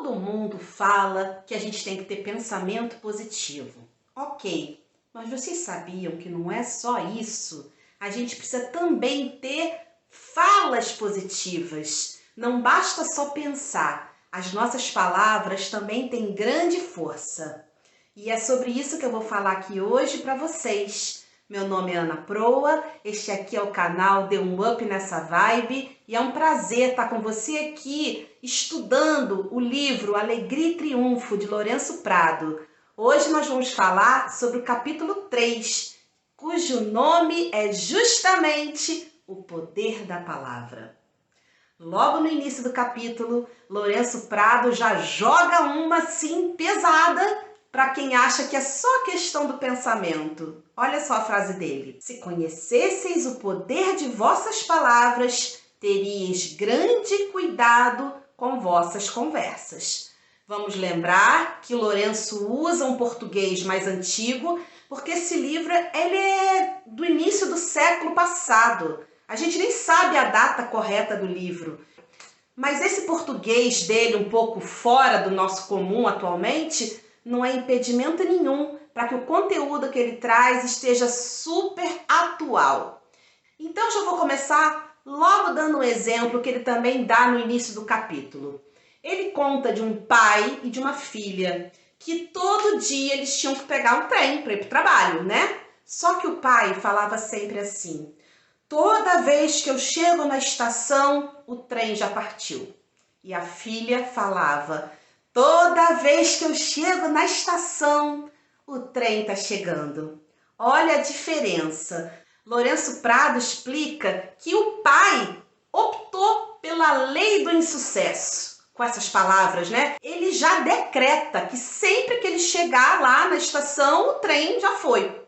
Todo mundo fala que a gente tem que ter pensamento positivo. Ok, mas vocês sabiam que não é só isso? A gente precisa também ter falas positivas. Não basta só pensar. As nossas palavras também têm grande força. E é sobre isso que eu vou falar aqui hoje para vocês. Meu nome é Ana Proa, este aqui é o canal Dê um Up Nessa Vibe e é um prazer estar com você aqui estudando o livro Alegria e Triunfo de Lourenço Prado. Hoje nós vamos falar sobre o capítulo 3, cujo nome é justamente o poder da palavra. Logo no início do capítulo, Lourenço Prado já joga uma assim pesada para quem acha que é só questão do pensamento. Olha só a frase dele. Se conhecesseis o poder de vossas palavras, teríeis grande cuidado com vossas conversas. Vamos lembrar que Lourenço usa um português mais antigo, porque esse livro ele é do início do século passado. A gente nem sabe a data correta do livro. Mas esse português dele, um pouco fora do nosso comum atualmente, não é impedimento nenhum para que o conteúdo que ele traz esteja super atual. Então já vou começar logo dando um exemplo que ele também dá no início do capítulo. Ele conta de um pai e de uma filha que todo dia eles tinham que pegar um trem para ir para o trabalho, né? Só que o pai falava sempre assim: toda vez que eu chego na estação, o trem já partiu. E a filha falava: toda vez que eu chego na estação, o trem está chegando. Olha a diferença. Lourenço Prado explica que o pai optou pela lei do insucesso. Com essas palavras, né? Ele já decreta que sempre que ele chegar lá na estação, o trem já foi.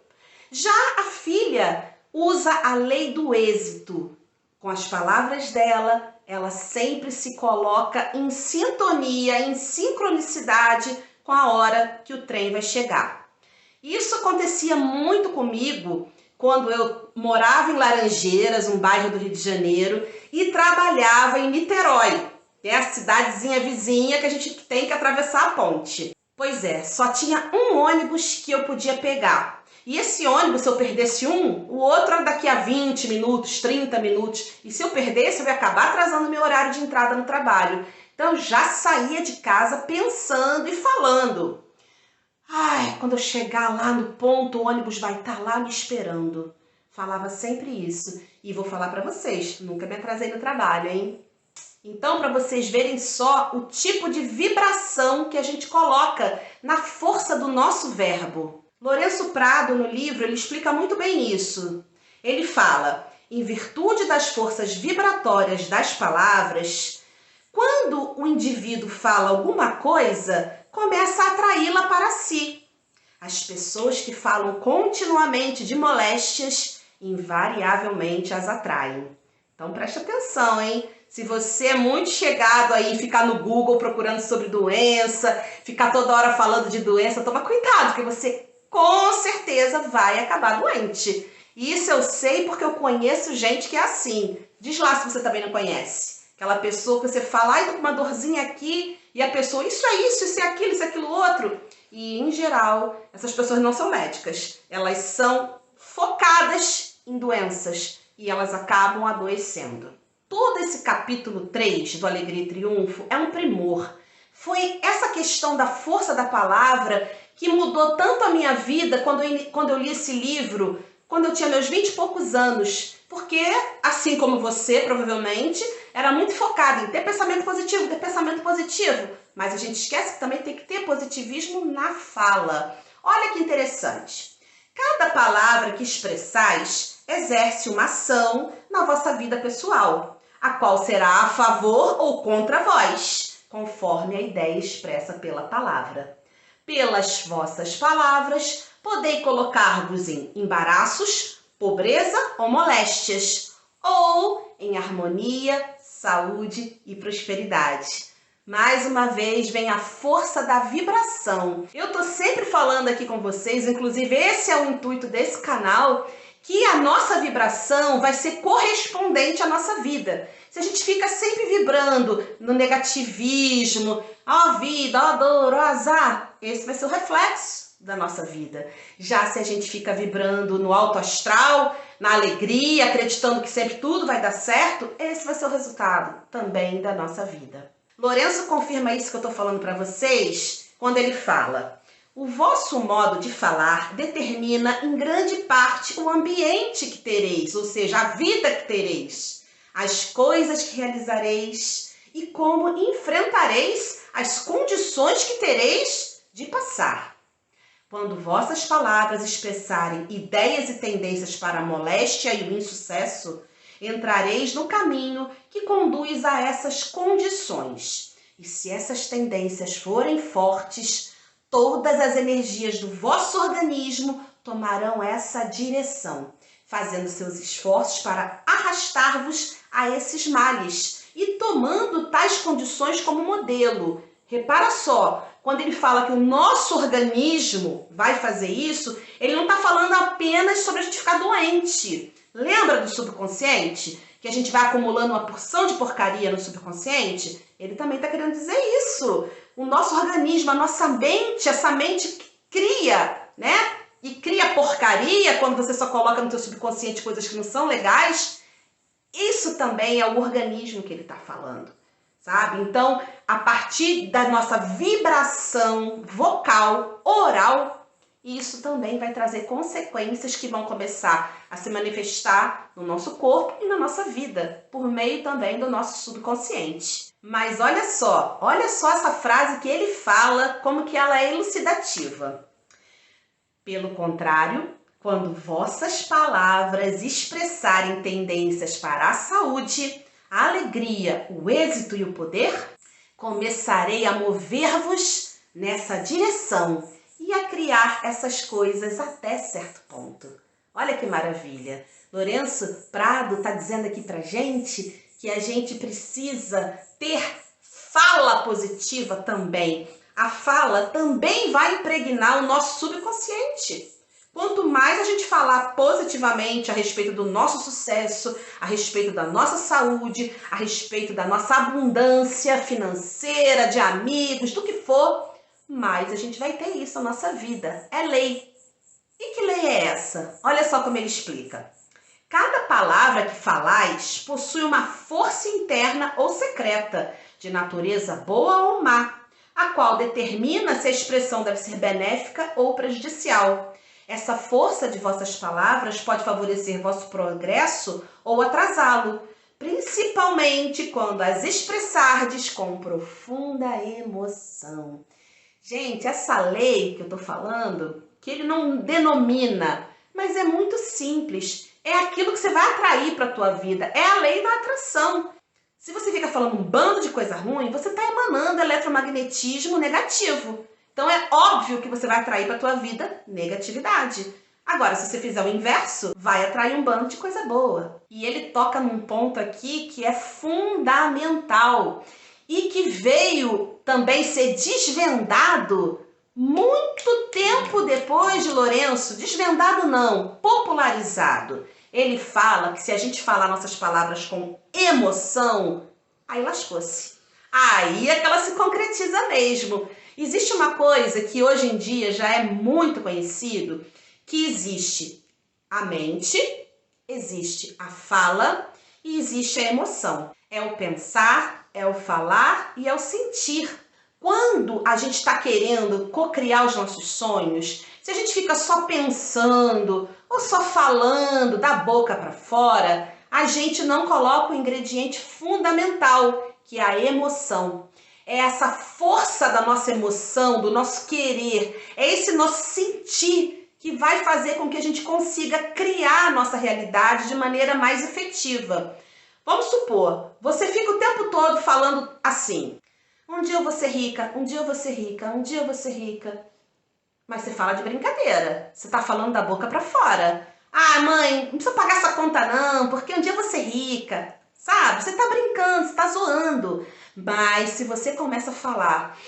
Já a filha usa a lei do êxito. Com as palavras dela, ela sempre se coloca em sintonia, em sincronicidade com a hora que o trem vai chegar. Isso acontecia muito comigo quando eu morava em Laranjeiras, um bairro do Rio de Janeiro, e trabalhava em Niterói, que é a cidadezinha vizinha que a gente tem que atravessar a ponte. Pois é, só tinha um ônibus que eu podia pegar. E esse ônibus, se eu perdesse um, o outro era daqui a 20 minutos, 30 minutos. E se eu perdesse, eu ia acabar atrasando meu horário de entrada no trabalho. Então eu já saía de casa pensando e falando: ai, quando eu chegar lá no ponto, o ônibus vai estar lá me esperando. Falava sempre isso. E vou falar para vocês, nunca me atrasei no trabalho, hein? Então, para vocês verem só o tipo de vibração que a gente coloca na força do nosso verbo. Lourenço Prado, no livro, ele explica muito bem isso. Ele fala: em virtude das forças vibratórias das palavras, quando o indivíduo fala alguma coisa, começa a atraí-la para si. As pessoas que falam continuamente de moléstias, invariavelmente as atraem. Então preste atenção, hein? Se você é muito chegado aí, ficar no Google procurando sobre doença, ficar toda hora falando de doença, toma cuidado, porque você com certeza vai acabar doente. Isso eu sei porque eu conheço gente que é assim. Diz lá se você também não conhece. Aquela pessoa que você fala: ai, tô com uma dorzinha aqui, e a pessoa: isso é isso é aquilo, isso é aquilo outro. E, em geral, essas pessoas não são médicas. Elas são focadas em doenças e elas acabam adoecendo. Todo esse capítulo 3 do Alegria e Triunfo é um primor. Foi essa questão da força da palavra que mudou tanto a minha vida quando eu li esse livro, quando eu tinha meus 20 e poucos anos. Porque, assim como você, provavelmente, era muito focada em ter pensamento positivo. Mas a gente esquece que também tem que ter positivismo na fala. Olha que interessante. Cada palavra que expressais exerce uma ação na vossa vida pessoal, a qual será a favor ou contra vós, conforme a ideia expressa pela palavra. Pelas vossas palavras, podei colocar-vos em embaraços, pobreza ou moléstias, ou em harmonia, saúde e prosperidade. Mais uma vez vem a força da vibração. Eu tô sempre falando aqui com vocês, inclusive esse é o intuito desse canal, que a nossa vibração vai ser correspondente à nossa vida. Se a gente fica sempre vibrando no negativismo, ó vida, ó dor, ó azar, esse vai ser o reflexo da nossa vida. Já se a gente fica vibrando no alto astral, na alegria, acreditando que sempre tudo vai dar certo, esse vai ser o resultado também da nossa vida. Lourenço confirma isso que eu estou falando para vocês quando ele fala: o vosso modo de falar determina em grande parte o ambiente que tereis, ou seja, a vida que tereis, as coisas que realizareis e como enfrentareis as condições que tereis de passar. Quando vossas palavras expressarem ideias e tendências para a moléstia e o insucesso, entrareis no caminho que conduz a essas condições. E se essas tendências forem fortes, todas as energias do vosso organismo tomarão essa direção, fazendo seus esforços para arrastar-vos a esses males e tomando tais condições como modelo. Repara só, quando ele fala que o nosso organismo vai fazer isso, ele não está falando apenas sobre a gente ficar doente. Lembra do subconsciente? Que a gente vai acumulando uma porção de porcaria no subconsciente? Ele também está querendo dizer isso. O nosso organismo, a nossa mente, essa mente que cria, né? E cria porcaria quando você só coloca no teu subconsciente coisas que não são legais. Isso também é o organismo que ele está falando, sabe? Então, a partir da nossa vibração vocal, oral, isso também vai trazer consequências que vão começar a se manifestar no nosso corpo e na nossa vida, por meio também do nosso subconsciente. Mas olha só essa frase que ele fala, como que ela é elucidativa. Pelo contrário, quando vossas palavras expressarem tendências para a saúde, a alegria, o êxito e o poder, começarei a mover-vos nessa direção e a criar essas coisas até certo ponto. Olha que maravilha! Lourenço Prado está dizendo aqui pra gente que a gente precisa ter fala positiva também. A fala também vai impregnar o nosso subconsciente. Quanto mais a gente falar positivamente a respeito do nosso sucesso, a respeito da nossa saúde, a respeito da nossa abundância financeira, de amigos, do que for, mais a gente vai ter isso na nossa vida. É lei. E que lei é essa? Olha só como ele explica. Cada palavra que falais possui uma força interna ou secreta, de natureza boa ou má, a qual determina se a expressão deve ser benéfica ou prejudicial. Essa força de vossas palavras pode favorecer vosso progresso ou atrasá-lo, principalmente quando as expressardes com profunda emoção. Gente, essa lei que eu tô falando, que ele não denomina, mas é muito simples. É aquilo que você vai atrair para a tua vida. É a lei da atração. Se você fica falando um bando de coisa ruim, você está emanando eletromagnetismo negativo. Então é óbvio que você vai atrair para a tua vida negatividade. Agora, se você fizer o inverso, vai atrair um bando de coisa boa. E ele toca num ponto aqui que é fundamental e que veio também ser desvendado muito tempo depois de Lourenço. Desvendado não, popularizado. Ele fala que se a gente falar nossas palavras com emoção, aí lascou-se. Aí é que ela se concretiza mesmo. Existe uma coisa que hoje em dia já é muito conhecido, que existe a mente, existe a fala e existe a emoção. É o pensar, é o falar e é o sentir. Quando a gente está querendo cocriar os nossos sonhos, se a gente fica só pensando ou só falando da boca para fora, a gente não coloca o ingrediente fundamental, que é a emoção. É essa força da nossa emoção, do nosso querer, é esse nosso sentir que vai fazer com que a gente consiga criar a nossa realidade de maneira mais efetiva. Vamos supor, você fica o tempo todo falando assim: um dia eu vou ser rica, um dia eu vou ser rica, um dia eu vou ser rica. Mas você fala de brincadeira, você tá falando da boca para fora. Ah, mãe, não precisa pagar essa conta não, porque um dia eu vou ser rica. Sabe? Você tá brincando, você tá zoando. Mas se você começa a falar: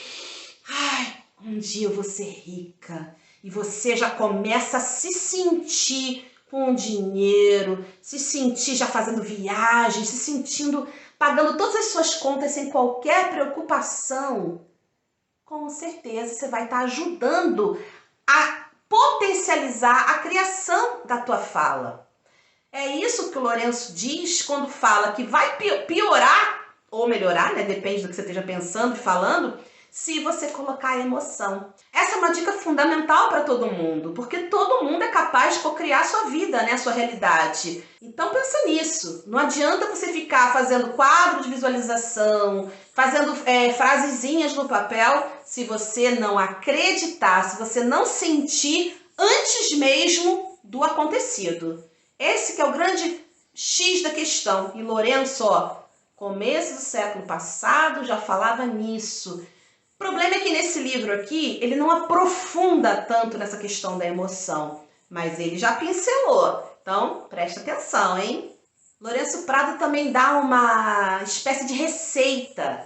ai, um dia eu vou ser rica, e você já começa a se sentir com dinheiro, se sentir já fazendo viagem, se sentindo pagando todas as suas contas sem qualquer preocupação, com certeza você vai estar ajudando a potencializar a criação da tua fala. É isso que o Lourenço diz quando fala que vai piorar ou melhorar, né? Depende do que você esteja pensando e falando, se você colocar a emoção. Essa é uma dica fundamental para todo mundo, porque todo mundo é capaz de cocriar a sua vida, né? A sua realidade. Então pensa nisso. Não adianta você ficar fazendo quadro de visualização, fazendo frasezinhas no papel, se você não acreditar, se você não sentir antes mesmo do acontecido. Esse que é o grande X da questão. E Lourenço, ó, começo do século passado já falava nisso. O problema é que nesse livro aqui, ele não aprofunda tanto nessa questão da emoção, mas ele já pincelou. Então, presta atenção, hein? Lourenço Prado também dá uma espécie de receita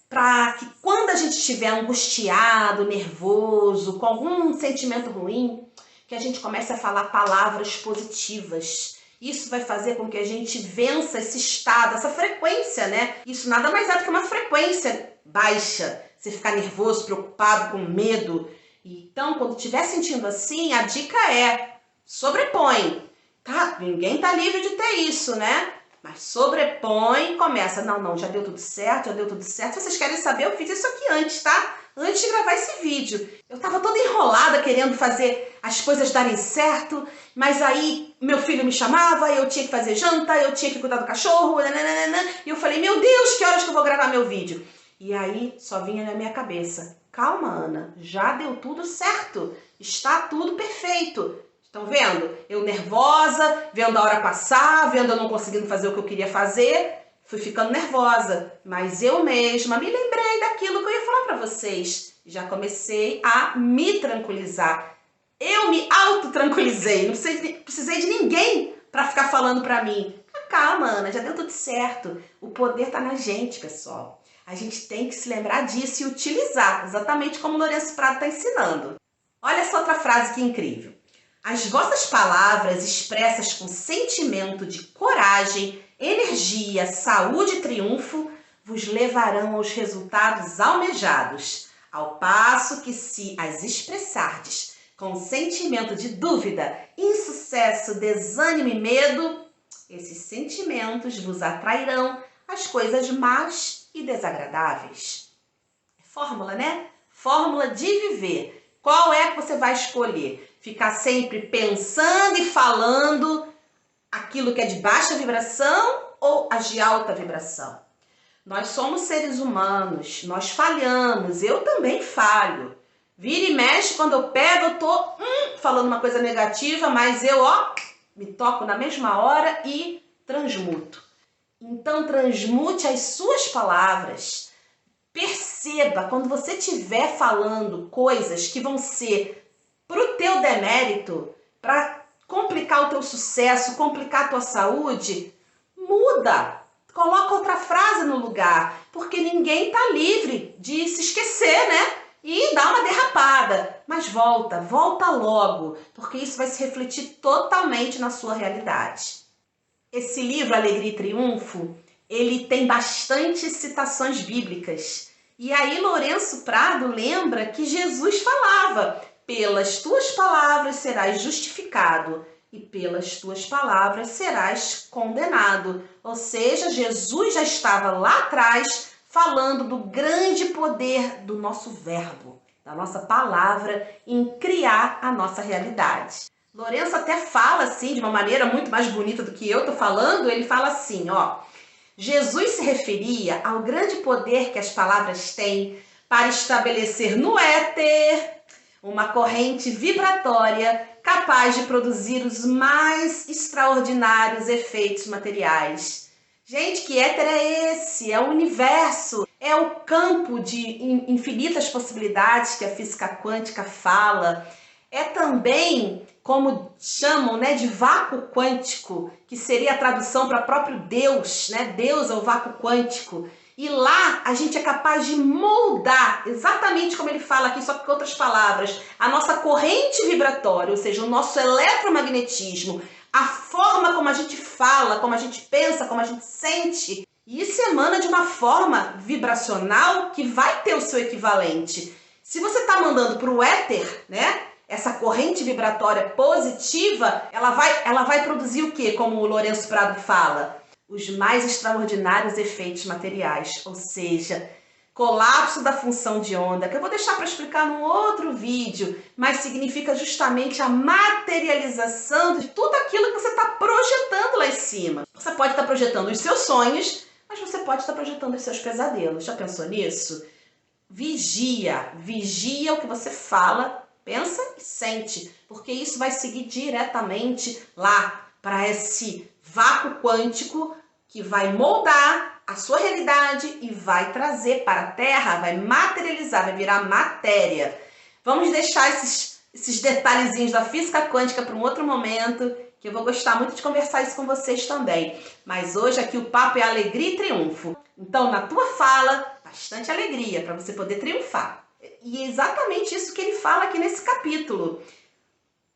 para que quando a gente estiver angustiado, nervoso, com algum sentimento ruim, que a gente comece a falar palavras positivas. Isso vai fazer com que a gente vença esse estado, essa frequência, né? Isso nada mais é do que uma frequência baixa. Você ficar nervoso, preocupado, com medo. Então, quando estiver sentindo assim, a dica é sobrepõe. Tá? Ninguém tá livre de ter isso, né? Mas sobrepõe e começa. Não, já deu tudo certo, já deu tudo certo. Vocês querem saber? Eu fiz isso aqui antes, tá? Antes de gravar esse vídeo. Eu tava toda enrolada querendo fazer as coisas darem certo, mas aí meu filho me chamava, eu tinha que fazer janta, eu tinha que cuidar do cachorro, e eu falei, meu Deus, que horas que eu vou gravar meu vídeo? E aí só vinha na minha cabeça, calma, Ana, já deu tudo certo, está tudo perfeito. Estão vendo? Eu nervosa, vendo a hora passar, vendo eu não conseguindo fazer o que eu queria fazer, fui ficando nervosa, mas eu mesma me lembrei daquilo que eu ia falar para vocês. Já comecei a me tranquilizar. Eu me autotranquilizei, não precisei de ninguém para ficar falando para mim. Calma, Ana, já deu tudo certo. O poder está na gente, pessoal. A gente tem que se lembrar disso e utilizar, exatamente como o Lourenço Prado está ensinando. Olha essa outra frase que incrível. As vossas palavras expressas com sentimento de coragem, energia, saúde e triunfo vos levarão aos resultados almejados, ao passo que se as expressardes com sentimento de dúvida, insucesso, desânimo e medo, esses sentimentos vos atrairão às coisas más e desagradáveis. Fórmula, né? Fórmula de viver. Qual é que você vai escolher? Ficar sempre pensando e falando aquilo que é de baixa vibração ou as de alta vibração? Nós somos seres humanos, nós falhamos, eu também falho. Vira e mexe, quando eu pego, eu tô falando uma coisa negativa, mas eu, me toco na mesma hora e transmuto. Então, transmute as suas palavras. Perceba, quando você estiver falando coisas que vão ser pro teu demérito, para complicar o teu sucesso, complicar a tua saúde, muda. Coloca outra frase no lugar, porque ninguém tá livre de se esquecer, né? E dá uma derrapada. Mas volta logo, porque isso vai se refletir totalmente na sua realidade. Esse livro, Alegria e Triunfo, ele tem bastante citações bíblicas. E aí Lourenço Prado lembra que Jesus falava: pelas tuas palavras serás justificado e pelas tuas palavras serás condenado. Ou seja, Jesus já estava lá atrás falando do grande poder do nosso verbo, da nossa palavra em criar a nossa realidade. Lourenço até fala assim, de uma maneira muito mais bonita do que eu estou falando, ele fala assim, Jesus se referia ao grande poder que as palavras têm para estabelecer no éter uma corrente vibratória capaz de produzir os mais extraordinários efeitos materiais. Gente, que éter é esse? É o universo, é o campo de infinitas possibilidades que a física quântica fala. É também, como chamam, né, de vácuo quântico, que seria a tradução para próprio Deus, né? Deus é o vácuo quântico. E lá a gente é capaz de moldar, exatamente como ele fala aqui, só que com outras palavras, a nossa corrente vibratória, ou seja, o nosso eletromagnetismo, a forma como a gente fala, como a gente pensa, como a gente sente, E isso emana de uma forma vibracional que vai ter o seu equivalente. Se você está mandando para o éter, né? Essa corrente vibratória positiva, ela vai produzir o quê? Como o Lourenço Prado fala, os mais extraordinários efeitos materiais, ou seja, colapso da função de onda, que eu vou deixar para explicar num outro vídeo, mas significa justamente a materialização de tudo aquilo que você está projetando lá em cima. Você pode estar projetando os seus sonhos, mas você pode estar projetando os seus pesadelos. Já pensou nisso? Vigia o que você fala, pensa e sente, porque isso vai seguir diretamente lá para esse vácuo quântico que vai moldar a sua realidade e vai trazer para a Terra, vai materializar, vai virar matéria. Vamos deixar esses detalhezinhos da física quântica para um outro momento, que eu vou gostar muito de conversar isso com vocês também. Mas hoje aqui o papo é alegria e triunfo. Então, na tua fala, bastante alegria para você poder triunfar. E é exatamente isso que ele fala aqui nesse capítulo.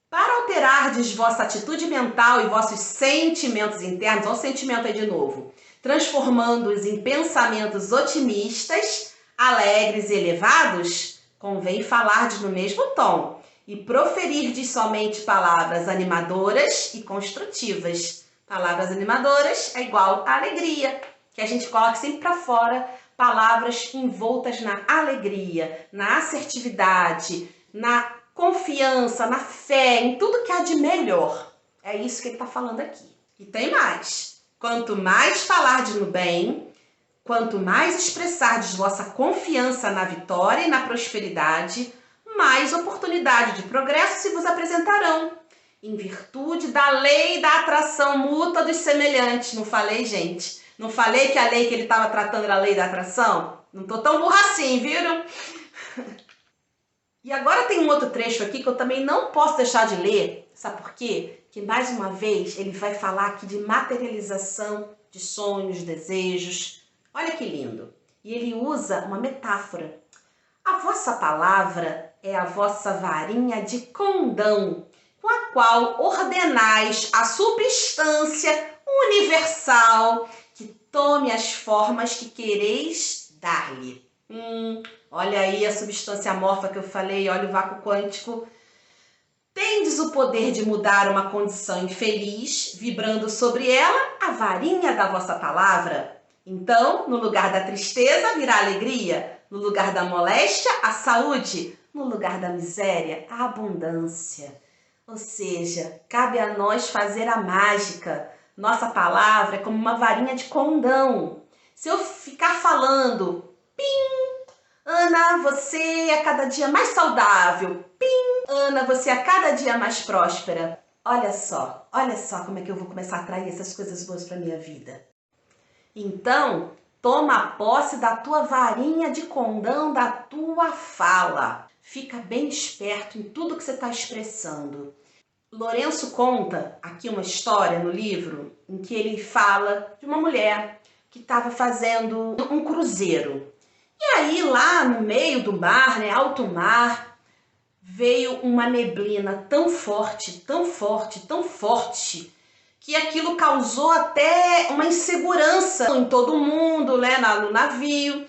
Para alterardes vossa atitude mental e vossos sentimentos internos, olha o sentimento aí de novo, transformando-os em pensamentos otimistas, alegres e elevados, convém falardes no mesmo tom e proferirdes somente palavras animadoras e construtivas. Palavras animadoras é igual a alegria, que a gente coloca sempre para fora, palavras envoltas na alegria, na assertividade, na confiança, na fé, em tudo que há de melhor. É isso que ele está falando aqui. E tem mais. Quanto mais falardes no bem, quanto mais expressardes vossa confiança na vitória e na prosperidade, mais oportunidade de progresso se vos apresentarão, em virtude da lei da atração mútua dos semelhantes. Não falei, gente? Não falei que a lei que ele estava tratando era a lei da atração? Não tô tão burra assim, viram? E agora tem um outro trecho aqui que eu também não posso deixar de ler. Sabe por quê? Que mais uma vez ele vai falar aqui de materialização de sonhos, desejos. Olha que lindo. E ele usa uma metáfora. A vossa palavra é a vossa varinha de condão, com a qual ordenais a substância universal que tome as formas que quereis dar-lhe. Olha aí a substância amorfa que eu falei, olha o vácuo quântico. Tendes o poder de mudar uma condição infeliz, vibrando sobre ela a varinha da vossa palavra. Então, no lugar da tristeza virá alegria, no lugar da moléstia, a saúde, no lugar da miséria, a abundância. Ou seja, cabe a nós fazer a mágica. Nossa palavra é como uma varinha de condão. Se eu ficar falando, pim, Ana, você é cada dia mais saudável, pim, Ana, você é cada dia mais próspera. Olha só como é que eu vou começar a atrair essas coisas boas para minha vida. Então, toma posse da tua varinha de condão, da tua fala. Fica bem esperto em tudo que você está expressando. Lourenço conta aqui uma história no livro em que ele fala de uma mulher que estava fazendo um cruzeiro. E aí lá no meio do mar, né, alto mar, veio uma neblina tão forte, tão forte, tão forte, que aquilo causou até uma insegurança em todo mundo, né, no navio.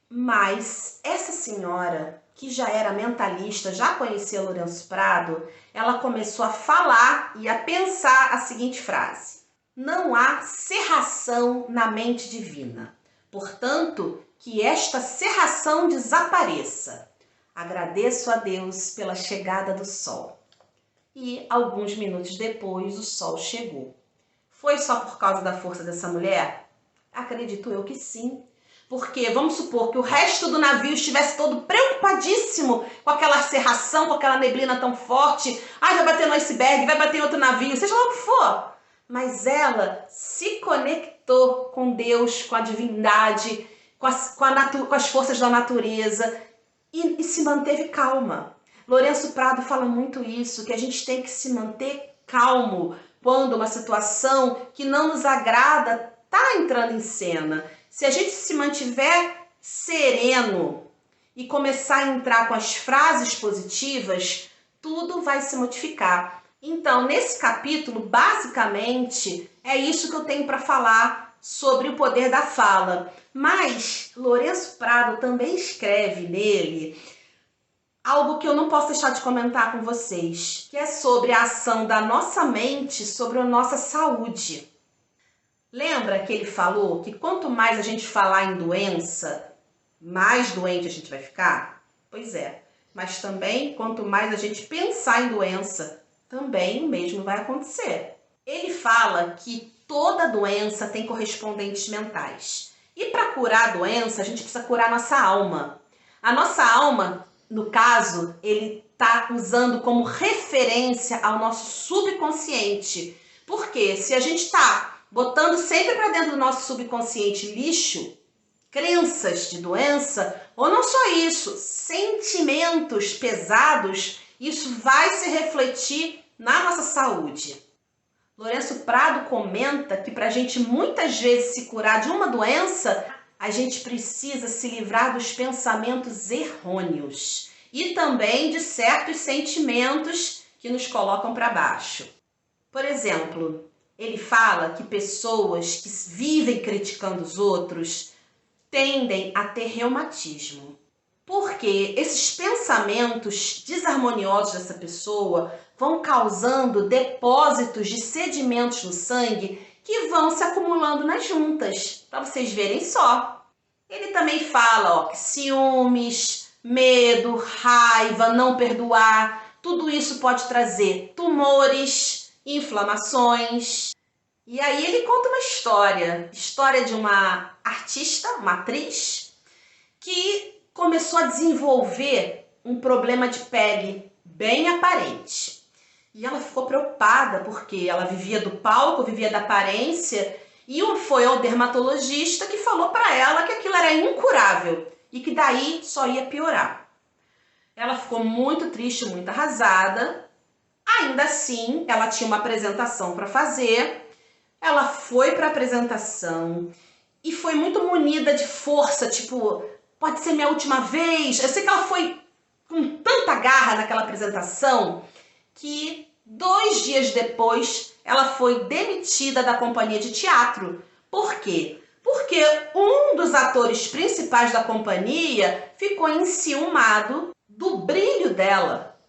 Mas essa senhora, que já era mentalista, já conhecia Lourenço Prado, ela começou a falar e a pensar a seguinte frase: não há cerração na mente divina. Portanto, que esta cerração desapareça. Agradeço a Deus pela chegada do sol. E alguns minutos depois o sol chegou. Foi só por causa da força dessa mulher? Acredito eu que sim. Porque vamos supor que o resto do navio estivesse todo preocupadíssimo com aquela cerração, com aquela neblina tão forte. Vai bater no iceberg, vai bater em outro navio, seja lá o que for. Mas ela se conectou com Deus, com a divindade, com as forças da natureza e se manteve calma. Lourenço Prado fala muito isso, que a gente tem que se manter calmo quando uma situação que não nos agrada está entrando em cena. Se a gente se mantiver sereno e começar a entrar com as frases positivas, tudo vai se modificar. Então, nesse capítulo, basicamente, é isso que eu tenho para falar sobre o poder da fala. Mas Lourenço Prado também escreve nele algo que eu não posso deixar de comentar com vocês, que é sobre a ação da nossa mente sobre a nossa saúde. Lembra que ele falou que quanto mais a gente falar em doença, mais doente a gente vai ficar? Pois é, mas também quanto mais a gente pensar em doença, também o mesmo vai acontecer. Ele fala que toda doença tem correspondentes mentais. E para curar a doença, a gente precisa curar a nossa alma. A nossa alma, no caso, ele está usando como referência ao nosso subconsciente. Porque se a gente está botando sempre para dentro do nosso subconsciente lixo, crenças de doença, ou não só isso, sentimentos pesados, isso vai se refletir na nossa saúde. Lourenço Prado comenta que para a gente muitas vezes se curar de uma doença, a gente precisa se livrar dos pensamentos errôneos e também de certos sentimentos que nos colocam para baixo. Por exemplo, ele fala que pessoas que vivem criticando os outros tendem a ter reumatismo. Porque esses pensamentos desarmoniosos dessa pessoa vão causando depósitos de sedimentos no sangue que vão se acumulando nas juntas, para vocês verem só. Ele também fala que ciúmes, medo, raiva, não perdoar, tudo isso pode trazer tumores, inflamações. E aí ele conta uma história de uma artista, uma atriz, que começou a desenvolver um problema de pele bem aparente. E ela ficou preocupada porque ela vivia do palco, vivia da aparência, e foi ao dermatologista que falou para ela que aquilo era incurável e que daí só ia piorar. Ela ficou muito triste, muito arrasada. Ainda assim, ela tinha uma apresentação para fazer. Ela foi para a apresentação e foi muito munida de força, tipo, pode ser minha última vez. Eu sei que ela foi com tanta garra naquela apresentação que 2 dias depois ela foi demitida da companhia de teatro. Por quê? Porque um dos atores principais da companhia ficou enciumado do brilho dela.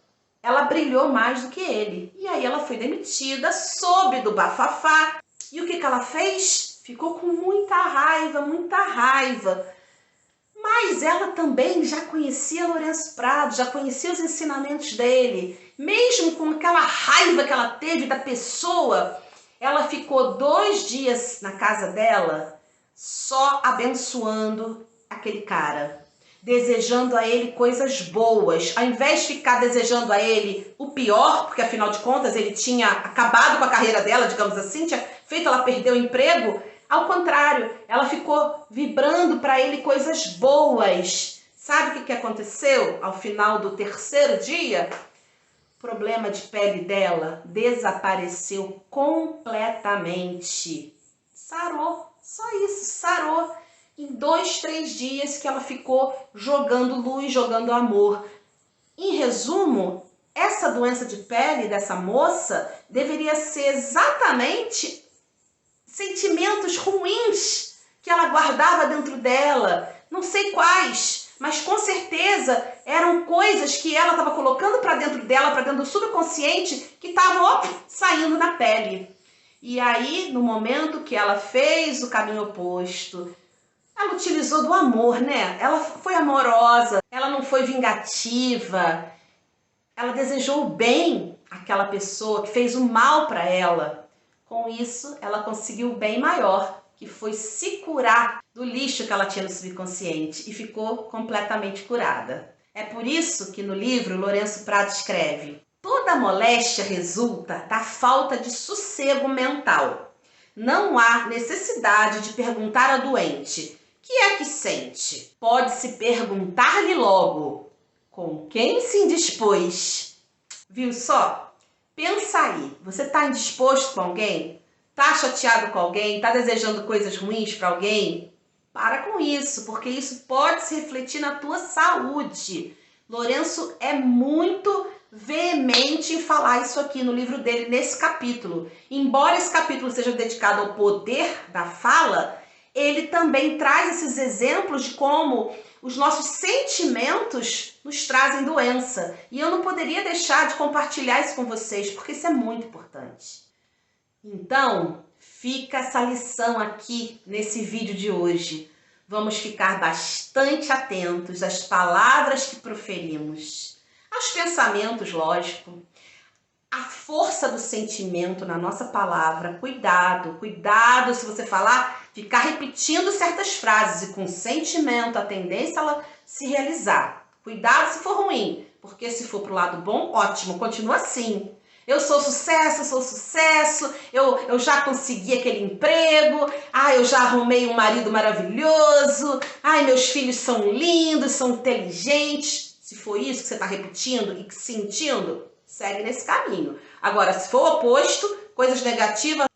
Ela brilhou mais do que ele. E aí ela foi demitida, soube do bafafá. E o que ela fez? Ficou com muita raiva, muita raiva. Mas ela também já conhecia Lourenço Prado, já conhecia os ensinamentos dele. Mesmo com aquela raiva que ela teve da pessoa, ela ficou 2 dias na casa dela só abençoando aquele cara, desejando a ele coisas boas, ao invés de ficar desejando a ele o pior, porque afinal de contas ele tinha acabado com a carreira dela, digamos assim, tinha feito ela perder o emprego. Ao contrário, ela ficou vibrando para ele coisas boas. Sabe o que aconteceu ao final do 3º dia? O problema de pele dela desapareceu completamente. Sarou, só isso, sarou. Em 2, 3 dias que ela ficou jogando luz, jogando amor. Em resumo, essa doença de pele dessa moça deveria ser exatamente sentimentos ruins que ela guardava dentro dela, não sei quais, mas com certeza eram coisas que ela estava colocando para dentro dela, para dentro do subconsciente, que estavam saindo na pele. E aí, no momento que ela fez o caminho oposto, ela utilizou do amor, né? Ela foi amorosa, ela não foi vingativa, ela desejou o bem àquela pessoa que fez o mal para ela. Com isso, ela conseguiu o bem maior, que foi se curar do lixo que ela tinha no subconsciente e ficou completamente curada. É por isso que no livro Lourenço Prado escreve: toda moléstia resulta da falta de sossego mental. Não há necessidade de perguntar ao doente: que é que sente? Pode-se perguntar-lhe logo: com quem se indispôs? Viu só? Pensa aí, você está indisposto com alguém? Está chateado com alguém? Está desejando coisas ruins para alguém? Para com isso, porque isso pode se refletir na tua saúde. Lourenço é muito veemente em falar isso aqui no livro dele, nesse capítulo. Embora esse capítulo seja dedicado ao poder da fala, ele também traz esses exemplos de como os nossos sentimentos nos trazem doença. E eu não poderia deixar de compartilhar isso com vocês, porque isso é muito importante. Então, fica essa lição aqui nesse vídeo de hoje. Vamos ficar bastante atentos às palavras que proferimos, aos pensamentos, lógico, a força do sentimento na nossa palavra. Cuidado, cuidado se você falar, ficar repetindo certas frases e com sentimento, a tendência é ela se realizar. Cuidado se for ruim, porque se for pro lado bom, ótimo, continua assim. Eu sou sucesso, eu já consegui aquele emprego, eu já arrumei um marido maravilhoso, meus filhos são lindos, são inteligentes. Se for isso que você está repetindo e sentindo, segue nesse caminho. Agora, se for o oposto, coisas negativas,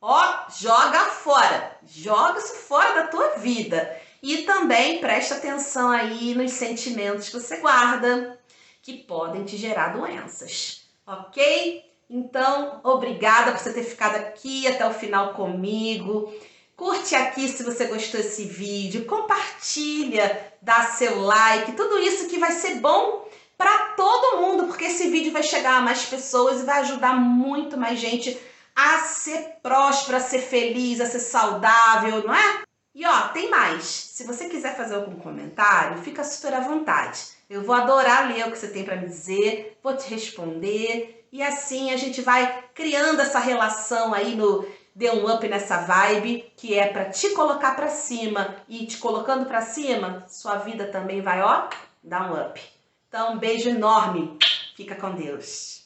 joga fora. Joga isso fora da tua vida. E também presta atenção aí nos sentimentos que você guarda, que podem te gerar doenças, ok? Então, obrigada por você ter ficado aqui até o final comigo. Curte aqui se você gostou desse vídeo, compartilha, dá seu like, tudo isso que vai ser bom para todo mundo, porque esse vídeo vai chegar a mais pessoas e vai ajudar muito mais gente a ser próspera, a ser feliz, a ser saudável, não é? E tem mais. Se você quiser fazer algum comentário, fica super à vontade. Eu vou adorar ler o que você tem para me dizer, vou te responder. E assim a gente vai criando essa relação aí no Dê um Up nessa vibe, que é para te colocar para cima. E te colocando para cima, sua vida também vai, dar um up. Então, um beijo enorme. Fica com Deus.